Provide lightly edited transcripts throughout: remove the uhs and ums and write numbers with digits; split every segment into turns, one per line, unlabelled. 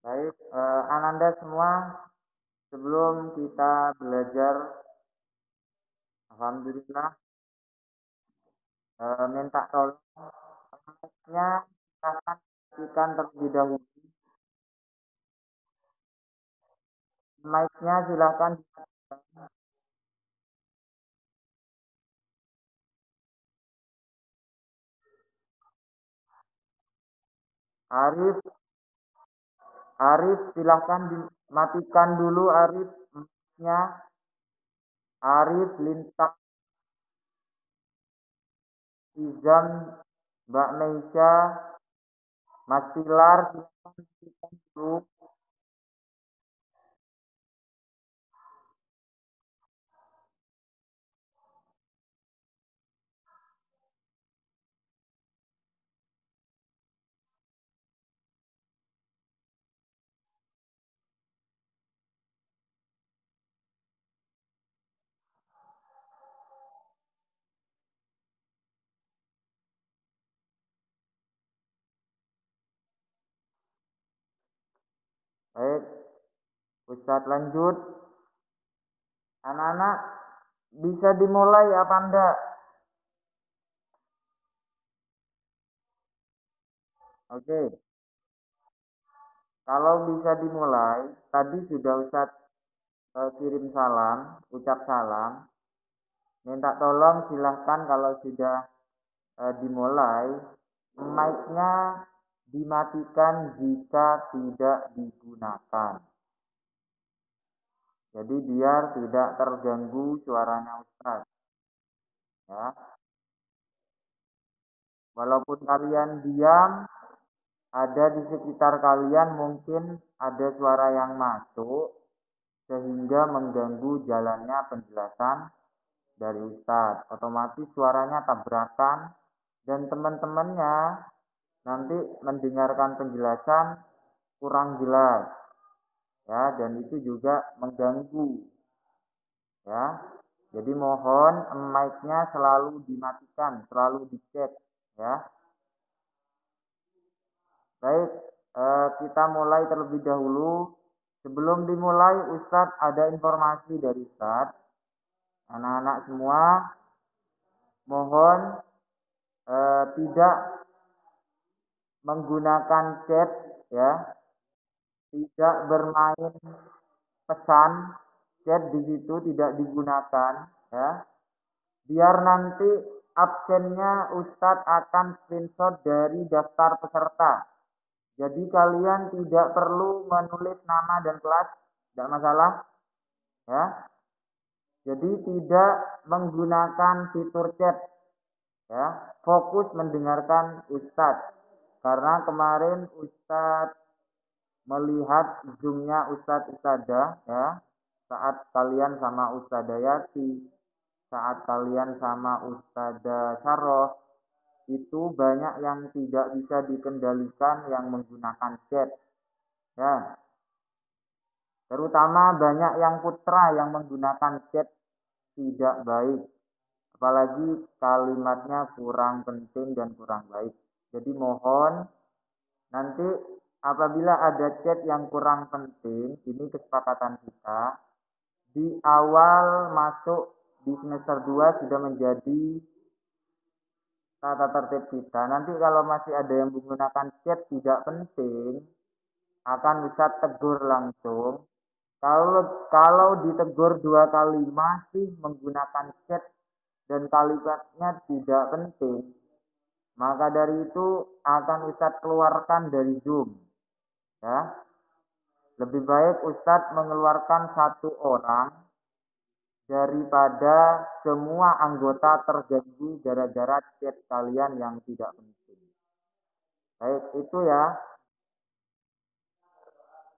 Baik, Ananda semua, sebelum kita belajar, alhamdulillah, minta tolong mic-nya silakan matikan terlebih dahulu. Mic-nya silakan dimatikan. Arif, Arif silakan dimatikan dulu Arif mic-nya. Arif, Lintak, Izam, Mbak Meisha, Mas Pilar silakan matikan dulu. Baik, Ustadz lanjut. Anak-anak bisa dimulai apa enggak? Oke. Kalau bisa dimulai, tadi sudah Ustadz kirim salam, ucap salam. Minta tolong silahkan kalau sudah dimulai, mic-nya dimatikan jika tidak digunakan. Jadi biar tidak terganggu suaranya Ustadz. Ya. Walaupun kalian diam, ada di sekitar kalian mungkin ada suara yang masuk sehingga mengganggu jalannya penjelasan dari Ustadz. Otomatis suaranya tabrakan dan teman-temannya nanti mendengarkan penjelasan kurang jelas. Ya, dan itu juga mengganggu. Ya, jadi mohon mic-nya selalu dimatikan, selalu dicek. Ya, baik, kita mulai terlebih dahulu. Sebelum dimulai, Ustadz ada informasi dari Ustadz. Anak-anak semua, mohon tidak menggunakan chat, ya, tidak bermain pesan, chat di situ tidak digunakan, ya. Biar nanti absennya Ustadz akan screenshot dari daftar peserta. Jadi kalian tidak perlu menulis nama dan kelas, tidak masalah, ya. Jadi tidak menggunakan fitur chat, ya. Fokus mendengarkan Ustadz. Karena kemarin Ustadz melihat zoomnya Ustadz Ustadzah, ya, saat kalian sama Ustadzah Yati, saat kalian sama Ustadzah Saroh, itu banyak yang tidak bisa dikendalikan yang menggunakan chat, ya. Terutama banyak yang putra yang menggunakan chat tidak baik. Apalagi kalimatnya kurang penting dan kurang baik. Jadi mohon nanti apabila ada chat yang kurang penting, ini kesepakatan kita, di awal masuk di semester 2 sudah menjadi tata tertib kita. Nanti kalau masih ada yang menggunakan chat tidak penting, akan bisa tegur langsung. Kalau kalau ditegur 2 kali masih menggunakan chat dan kalimatnya tidak penting, maka dari itu akan Ustadz keluarkan dari Zoom. Ya, lebih baik Ustadz mengeluarkan 1 orang daripada semua anggota terganggu gara-gara chat kalian yang tidak penting. Baik, itu ya.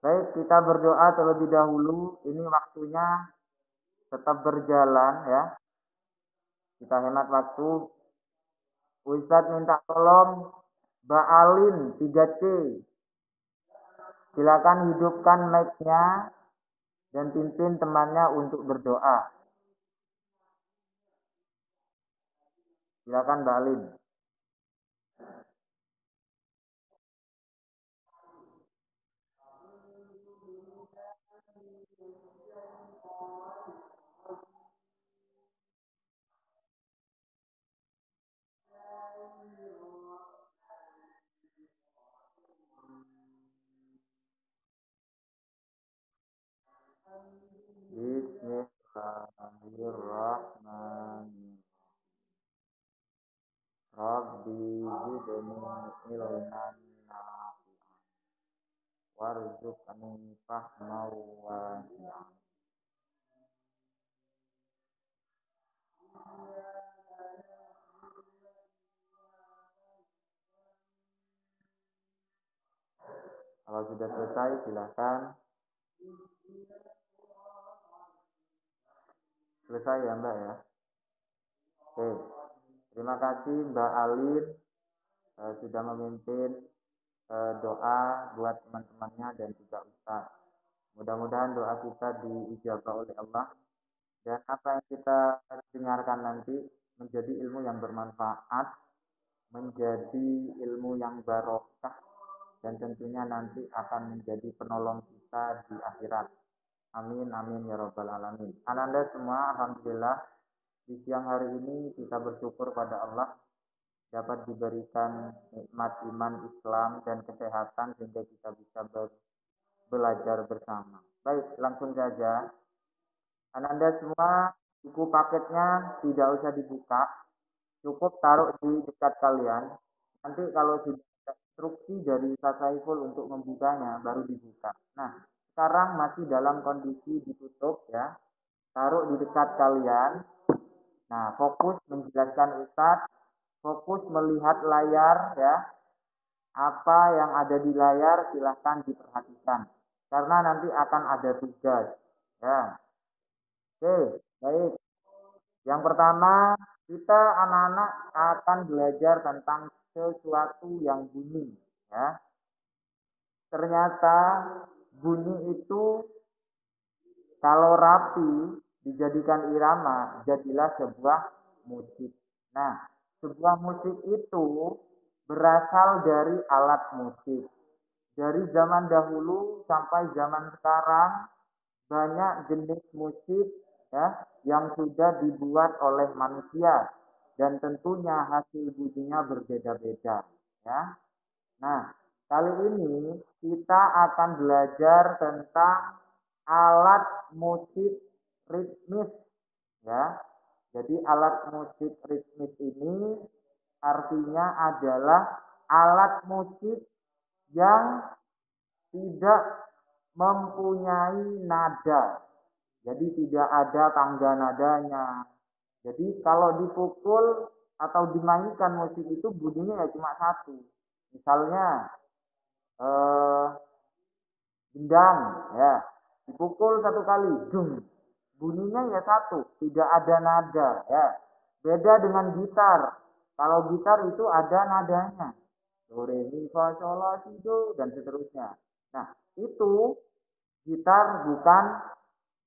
Baik, kita berdoa terlebih dahulu. Ini waktunya tetap berjalan ya. Kita hemat waktu. Ustadz minta tolong Mbak Alin 3C. Silakan hidupkan mic-nya dan pimpin temannya untuk berdoa. Silakan Mbak Alin. Bismillahirrahmanirrahim. Rabbi zidni ilman nafi'an warzuqni fahman wasi'an. Kalau sudah selesai silakan. Selesai ya Mbak ya. Oke. Terima kasih Mbak Alin sudah memimpin doa buat teman-temannya dan juga Ustaz. Mudah-mudahan doa kita diijabah oleh Allah dan apa yang kita dengarkan nanti menjadi ilmu yang bermanfaat, menjadi ilmu yang barokah dan tentunya nanti akan menjadi penolong kita di akhirat. Amin amin ya rabbal alamin. Ananda semua, alhamdulillah di siang hari ini kita bersyukur pada Allah dapat diberikan nikmat iman Islam dan kesehatan sehingga kita bisa belajar bersama. Baik, langsung saja. Ananda semua, buku paketnya tidak usah dibuka, cukup taruh di dekat kalian. Nanti kalau sudah ada instruksi dari Ustaz Saiful untuk membukanya, baru dibuka. Nah, sekarang masih dalam kondisi ditutup ya. Taruh di dekat kalian. Nah, fokus menjelaskan Ustaz, fokus melihat layar ya. Apa yang ada di layar silahkan diperhatikan. Karena nanti akan ada tugas. Ya. Oke, baik. Yang pertama, kita anak-anak akan belajar tentang sesuatu yang bunyi. Ya. Ternyata bunyi itu kalau rapi dijadikan irama, jadilah sebuah musik. Nah, sebuah musik itu berasal dari alat musik. Dari zaman dahulu sampai zaman sekarang banyak jenis musik ya yang sudah dibuat oleh manusia dan tentunya hasil bunyinya berbeda-beda ya. Nah, kali ini kita akan belajar tentang alat musik ritmis ya. Jadi alat musik ritmis ini artinya adalah alat musik yang tidak mempunyai nada. Jadi tidak ada tangga nadanya. Jadi kalau dipukul atau dimainkan musik itu bunyinya ya cuma satu. Misalnya gendang ya. Dipukul satu kali, dung. Bunyinya ya satu, tidak ada nada ya. Beda dengan gitar. Kalau gitar itu ada nadanya. Do, re, mi, fa, sol, la, si, do, dan seterusnya. Nah, itu gitar bukan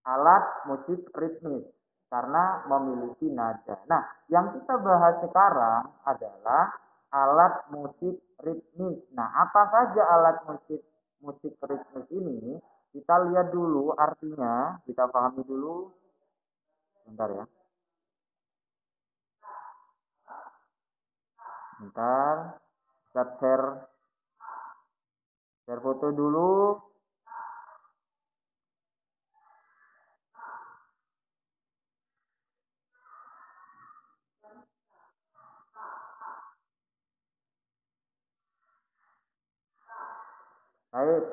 alat musik ritmis karena memiliki nada. Nah, yang kita bahas sekarang adalah alat musik ritmis. Nah, apa saja alat musik ritmis ini? Kita lihat dulu artinya, kita pahami dulu. Bentar ya. Bentar. Kita share foto dulu. Baik.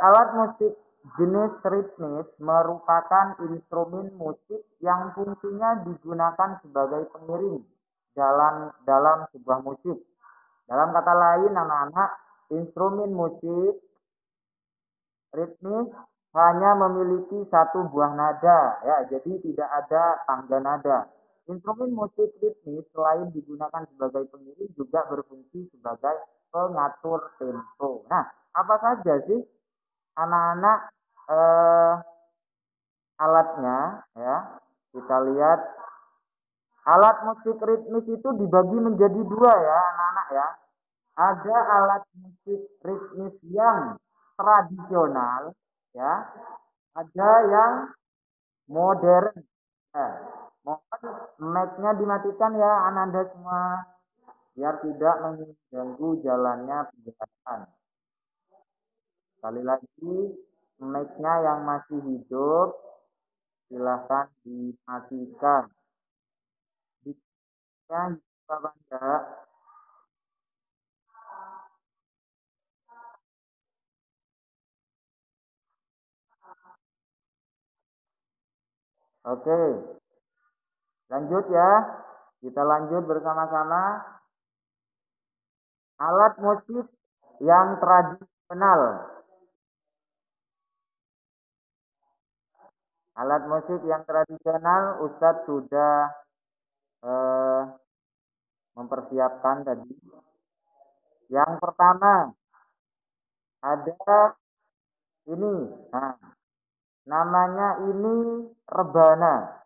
Alat musik jenis ritmis merupakan instrumen musik yang fungsinya digunakan sebagai pengiring dalam sebuah musik. Dalam kata lain, anak-anak, instrumen musik ritmis hanya memiliki satu buah nada, ya, jadi tidak ada tangga nada. Instrumen musik ritmis selain digunakan sebagai pengiring juga berfungsi sebagai pengatur tempo. Nah, apa saja sih anak-anak alatnya? Ya, kita lihat alat musik ritmis itu dibagi menjadi dua ya, anak-anak ya. Ada alat musik ritmis yang tradisional ya Ada yang modern. Eh, mohon mic-nya dimatikan ya Ananda semua biar tidak mengganggu jalannya pembicaraan. Sekali lagi, mic-nya yang masih hidup silahkan dimatikan. Mic-nya hidup apa enggak? Oke, lanjut ya. Kita lanjut bersama-sama. Alat musik yang tradisional. Alat musik yang tradisional Ustadz sudah eh, mempersiapkan tadi. Yang pertama ada ini. Nah, namanya ini rebana.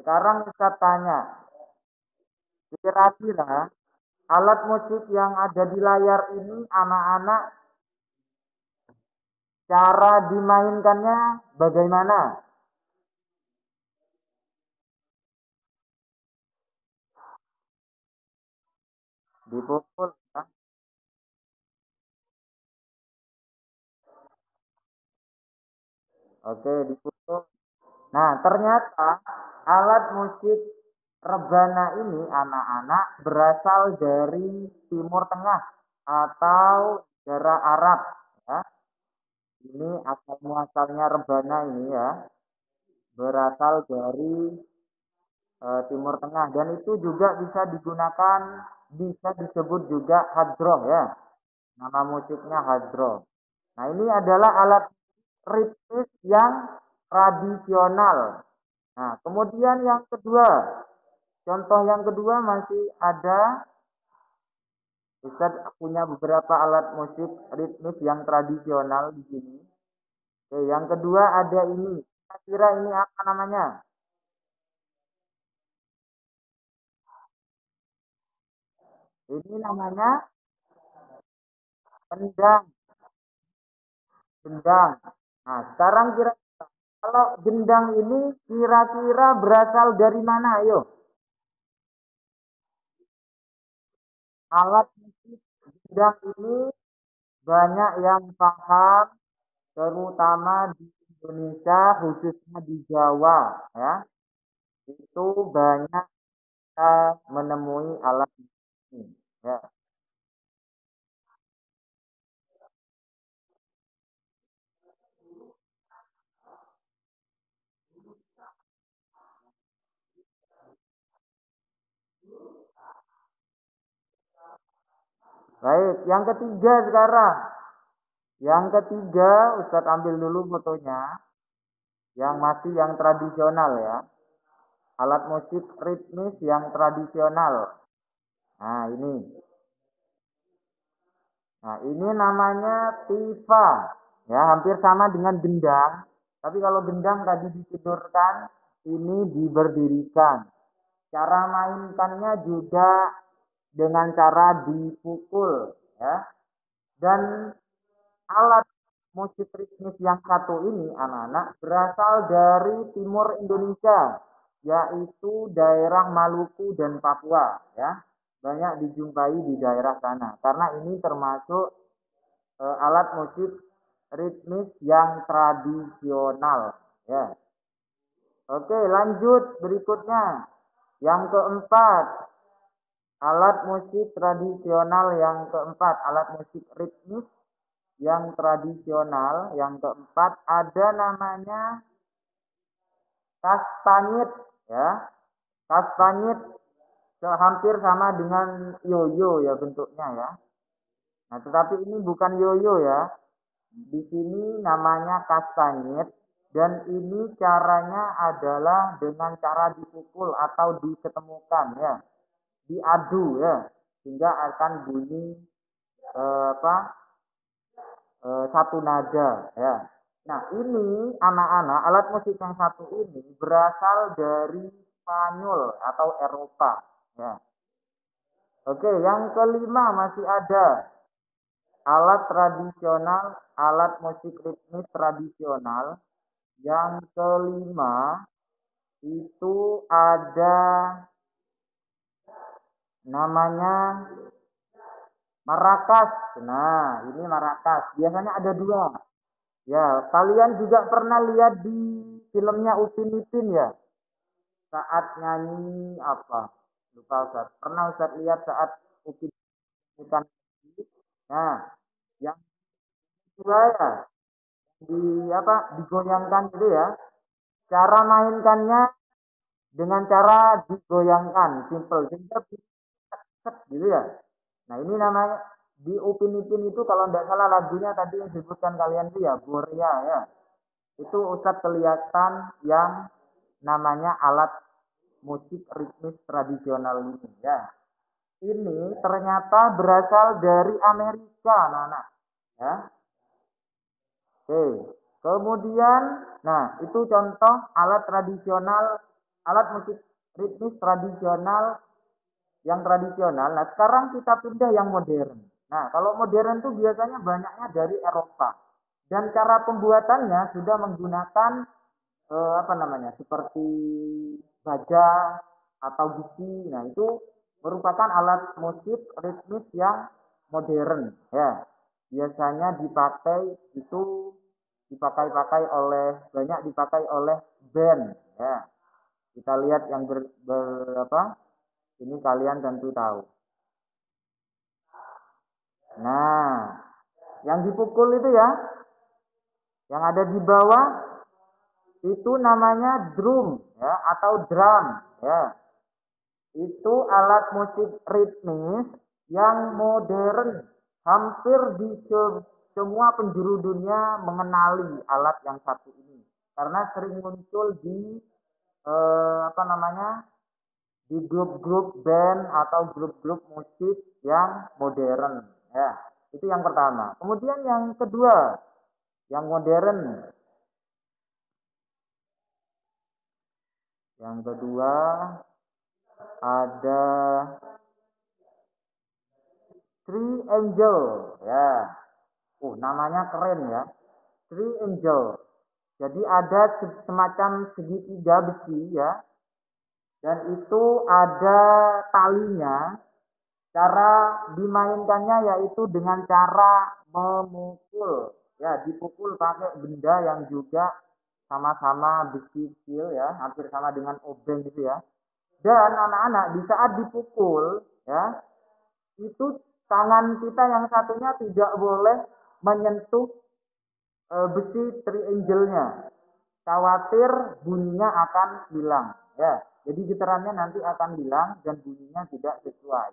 Sekarang Ustadz tanya, kira-kira alat musik yang ada di layar ini anak-anak cara dimainkannya bagaimana? Dipukul ya. Oke, dipukul. Nah, ternyata alat musik rebana ini anak-anak berasal dari Timur Tengah atau daerah Arab ya. Ini asal muasalnya rebana ini ya, berasal dari Timur Tengah dan itu juga bisa digunakan bisa disebut juga hadroh ya. Nama musiknya hadroh. Nah, ini adalah alat ritmis yang tradisional. Nah, kemudian yang kedua, contoh yang kedua masih ada Ustaz punya beberapa alat musik ritmis yang tradisional di sini. Oke, yang kedua ada ini. Kira-kira ini apa namanya? Ini namanya kendang, gendang. Nah, sekarang kira kalau gendang ini kira-kira berasal dari mana? Ayo, alat musik gendang ini banyak yang paham, terutama di Indonesia, khususnya di Jawa, ya. Itu banyak kita menemui alat ini, ya. Baik, yang ketiga sekarang. Yang ketiga, Ustadz ambil dulu fotonya, yang masih yang tradisional ya. Alat musik ritmis yang tradisional. Nah, ini. Nah, ini namanya tifa. Ya, hampir sama dengan gendang. Tapi kalau gendang tadi ditidurkan, ini diberdirikan. Cara mainkannya juga dengan cara dipukul, ya. Dan alat musik ritmis yang satu ini, anak-anak, berasal dari timur Indonesia, yaitu daerah Maluku dan Papua, ya. Banyak dijumpai di daerah sana. Karena ini termasuk alat musik ritmis yang tradisional, ya. Oke, lanjut berikutnya. Yang keempat, alat musik tradisional yang keempat, alat musik ritmis yang tradisional yang keempat ada namanya kastanyit ya. Kastanyit hampir sama dengan yoyo ya bentuknya ya. Nah, tetapi ini bukan yoyo ya. Di sini namanya kastanyit dan ini caranya adalah dengan cara dipukul atau diketemukan ya. Diadu ya. Sehingga akan bunyi apa satu nada ya. Nah, ini anak-anak alat musik yang satu ini berasal dari Spanyol atau Eropa ya. Oke, yang kelima masih ada alat tradisional, alat musik ritmis tradisional Yang kelima itu ada namanya marakas. Nah, ini marakas. Biasanya ada dua. Ya, kalian juga pernah lihat di filmnya Upin Ipin ya? Saat nyanyi apa? Lupa Ustaz. Pernah Ustaz lihat saat Upin Ipin? Nah, yang kedua ya, di apa? Digoyangkan gitu ya. Cara mainkannya dengan cara digoyangkan, simple, sehingga gitu ya. Nah ini namanya di Upin Ipin itu kalau tidak salah lagunya tadi yang disebutkan kalian itu ya Borea ya. Itu Ustadz kelihatan yang namanya alat musik ritmis tradisional ini ya. Ini ternyata berasal dari Amerika anak-anak ya. Oke. Kemudian nah itu contoh alat tradisional, alat musik ritmis tradisional yang tradisional. Nah, sekarang kita pindah yang modern. Nah, kalau modern itu biasanya banyaknya dari Eropa. Dan cara pembuatannya sudah menggunakan apa namanya? Seperti baja atau gitar. Nah, itu merupakan alat musik ritmis yang modern, ya. Biasanya dipakai itu dipakai-pakai oleh banyak dipakai oleh band, ya. Kita lihat yang apa? Ini kalian tentu tahu. Nah, yang dipukul itu ya, yang ada di bawah itu namanya drum ya atau drum ya. Itu alat musik ritmis yang modern. Hampir di semua penjuru dunia mengenali alat yang satu ini karena sering muncul di apa namanya di grup-grup band atau grup-grup musik yang modern ya itu yang pertama. Kemudian yang kedua yang modern, yang kedua ada Three Angel ya. Namanya keren ya, Three Angel. Jadi ada semacam segitiga besi ya, dan itu ada talinya. Cara dimainkannya yaitu dengan cara memukul. Ya, dipukul pakai benda yang juga sama-sama besi kecil ya, hampir sama dengan obeng gitu ya. Dan anak-anak di saat dipukul ya, itu tangan kita yang satunya tidak boleh menyentuh besi triangle-nya. Khawatir bunyinya akan hilang ya. Jadi getarannya nanti akan hilang dan bunyinya tidak sesuai.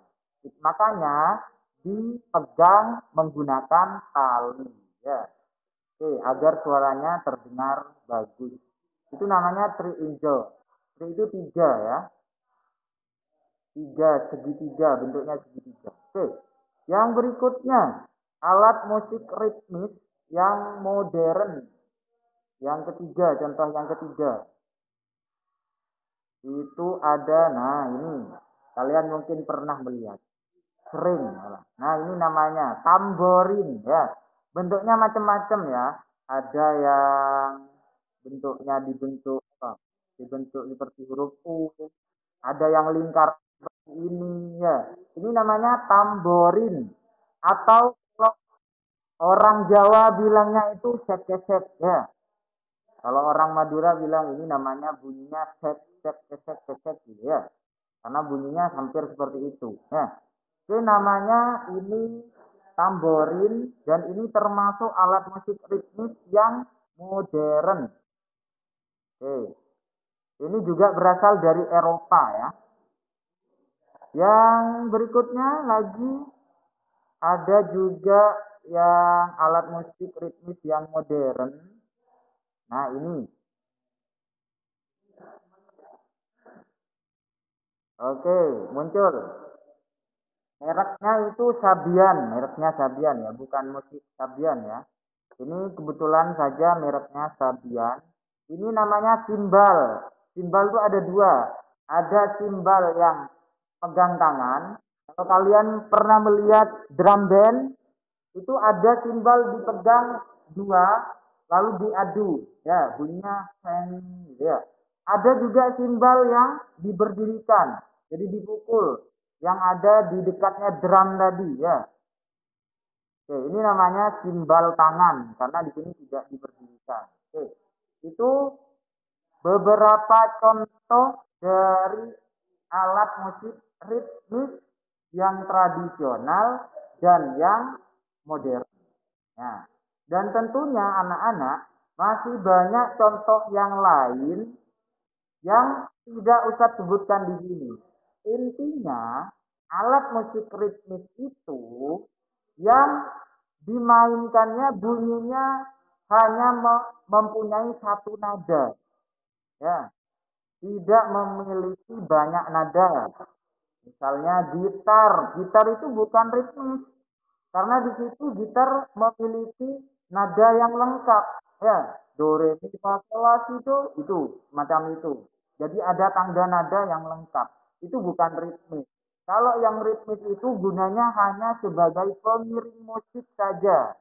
Makanya dipegang menggunakan tali ya. Oke, agar suaranya terdengar bagus. Itu namanya triangle. Tri itu tiga ya. Tiga, segitiga, bentuknya segitiga. Oke, yang berikutnya alat musik ritmis yang modern. Yang ketiga, contoh yang ketiga. Itu ada, nah ini, kalian mungkin pernah melihat. Sering. Nah ini namanya tamborin ya. Bentuknya macam-macam ya. Ada yang bentuknya dibentuk apa? Dibentuk seperti huruf U. Ada yang lingkar seperti ini ya. Ini namanya tamborin. Atau kalau orang Jawa bilangnya itu sek-sek ya. Kalau orang Madura bilang ini namanya bunyinya sek sek sek sek sek gitu ya. Karena bunyinya hampir seperti itu. Ya. Oke, namanya ini tamborin dan ini termasuk alat musik ritmis yang modern. Oke. Ini juga berasal dari Eropa ya. Yang berikutnya lagi ada juga yang alat musik ritmis yang modern. Nah, ini. Oke, muncul. Mereknya Sabian ya, bukan musik Sabian ya. Ini kebetulan saja mereknya Sabian. Ini namanya simbal. Simbal itu ada dua. Ada simbal yang pegang tangan. Kalau kalian pernah melihat drum band, itu ada simbal dipegang dua, lalu diadu, ya bunyinya seng gitu ya. Ada juga simbal yang diberdirikan, jadi dipukul, yang ada di dekatnya drum tadi ya. Oke, ini namanya simbal tangan karena di sini tidak diberdirikan. Oke, itu beberapa contoh dari alat musik ritmis yang tradisional dan yang modern. Nah, dan tentunya anak-anak masih banyak contoh yang lain yang tidak usah sebutkan di sini. Intinya, alat musik ritmis itu yang dimainkannya bunyinya hanya mempunyai satu nada, ya, tidak memiliki banyak nada. Misalnya gitar, gitar itu bukan ritmis karena di situ gitar memiliki nada yang lengkap, ya, do re mi fa sol la si do itu macam itu. Jadi ada tangga nada yang lengkap. Itu bukan ritmis. Kalau yang ritmis itu gunanya hanya sebagai pengiring musik saja.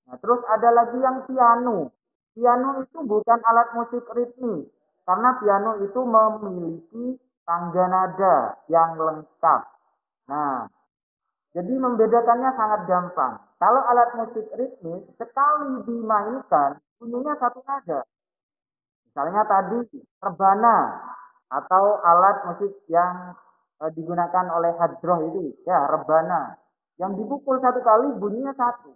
Nah, terus ada lagi yang piano. Piano itu bukan alat musik ritmis karena piano itu memiliki tangga nada yang lengkap. Nah, jadi membedakannya sangat gampang. Kalau alat musik ritmis sekali dimainkan bunyinya satu nada. Misalnya tadi rebana atau alat musik yang digunakan oleh hadroh itu, ya rebana. Yang dipukul satu kali bunyinya satu.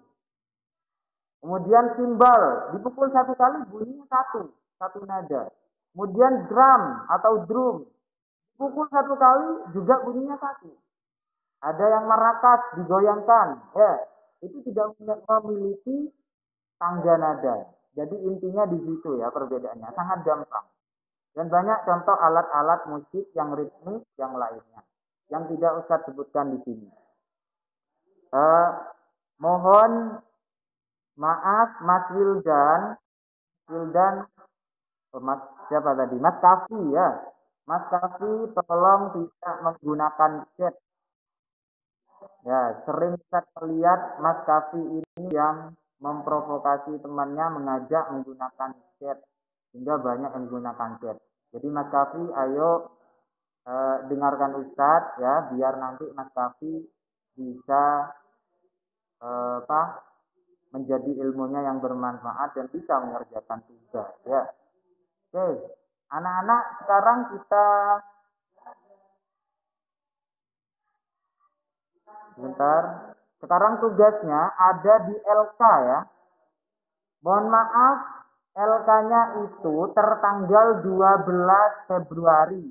Kemudian simbal dipukul satu kali bunyinya satu, satu nada. Kemudian drum atau drum dipukul satu kali juga bunyinya satu. Ada yang merakas digoyangkan, ya itu tidak memiliki tangga nada. Jadi intinya di situ ya perbedaannya, sangat gampang. Dan banyak contoh alat-alat musik yang ritmis yang lainnya, yang tidak usah sebutkan di sini. Mohon maaf Mas Wildan, Wildan, Mas siapa tadi? Mas Kafi ya. Mas Kafi tolong tidak menggunakan chat. Ya, sering saya melihat Mas Kafi ini yang memprovokasi temannya mengajak menggunakan chat sehingga banyak yang menggunakan chat. Jadi Mas Kafi, ayo dengarkan Ustadz ya, biar nanti Mas Kafi bisa apa menjadi ilmunya yang bermanfaat dan bisa mengerjakan tugas ya. Oke, anak-anak sekarang kita sebentar. Sekarang tugasnya ada di LK ya. Mohon maaf, LK-nya itu tertanggal 12 Februari.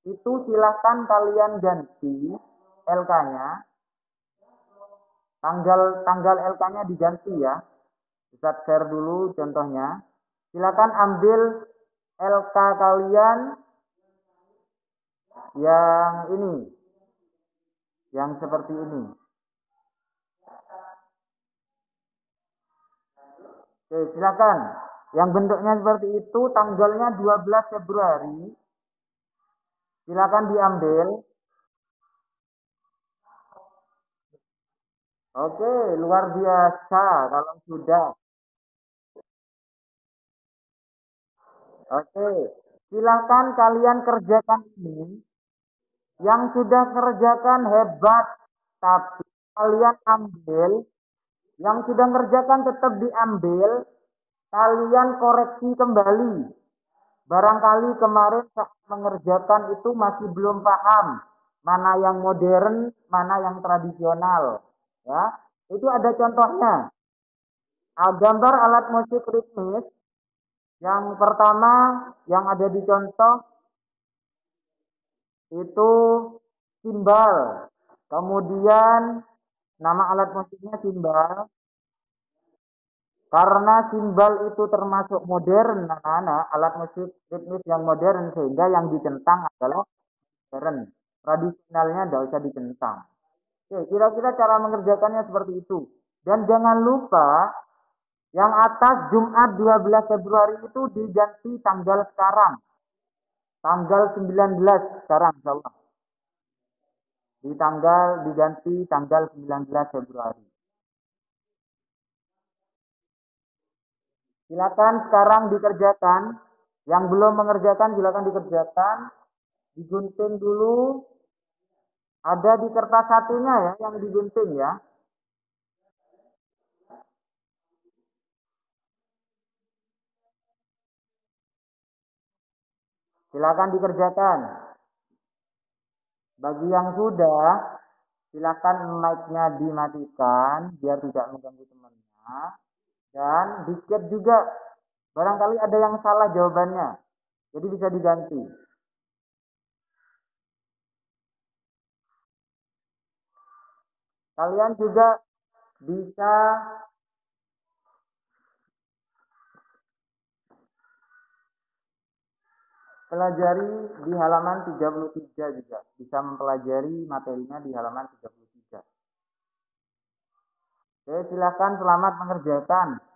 Itu silahkan kalian ganti LK-nya. Tanggal LK-nya diganti ya. Bisa share dulu contohnya. Silakan ambil LK kalian yang ini. Yang seperti ini. Oke, silakan. Yang bentuknya seperti itu, tanggalnya 12 Februari. Silakan diambil. Oke, luar biasa kalau sudah. Oke, silakan kalian kerjakan ini. Yang sudah kerjakan hebat, tapi kalian ambil. Yang sudah kerjakan tetap diambil. Kalian koreksi kembali. Barangkali kemarin saat mengerjakan itu masih belum paham mana yang modern, mana yang tradisional. Ya, itu ada contohnya. Gambar alat musik ritmis yang pertama yang ada di contoh itu simbal. Kemudian nama alat musiknya simbal. Karena simbal itu termasuk modern, anak-anak, alat musik ritmis yang modern sehingga yang dicentang adalah modern. Tradisionalnya tidak usah dicentang. Oke, kira-kira cara mengerjakannya seperti itu. Dan jangan lupa yang atas Jumat 12 Februari itu diganti tanggal sekarang. Tanggal 19 sekarang, insya Allah. Diganti tanggal 19 Februari. Silakan sekarang dikerjakan. Yang belum mengerjakan silakan dikerjakan. Digunting dulu. Ada di kertas satunya ya yang digunting ya. Silakan dikerjakan. Bagi yang sudah, silakan mic-nya dimatikan biar tidak mengganggu temannya. Dan di-chat juga. Barangkali ada yang salah jawabannya. Jadi bisa diganti. Kalian juga bisa pelajari di halaman 33 juga. Bisa mempelajari materinya di halaman 33. Oke, silakan selamat mengerjakan.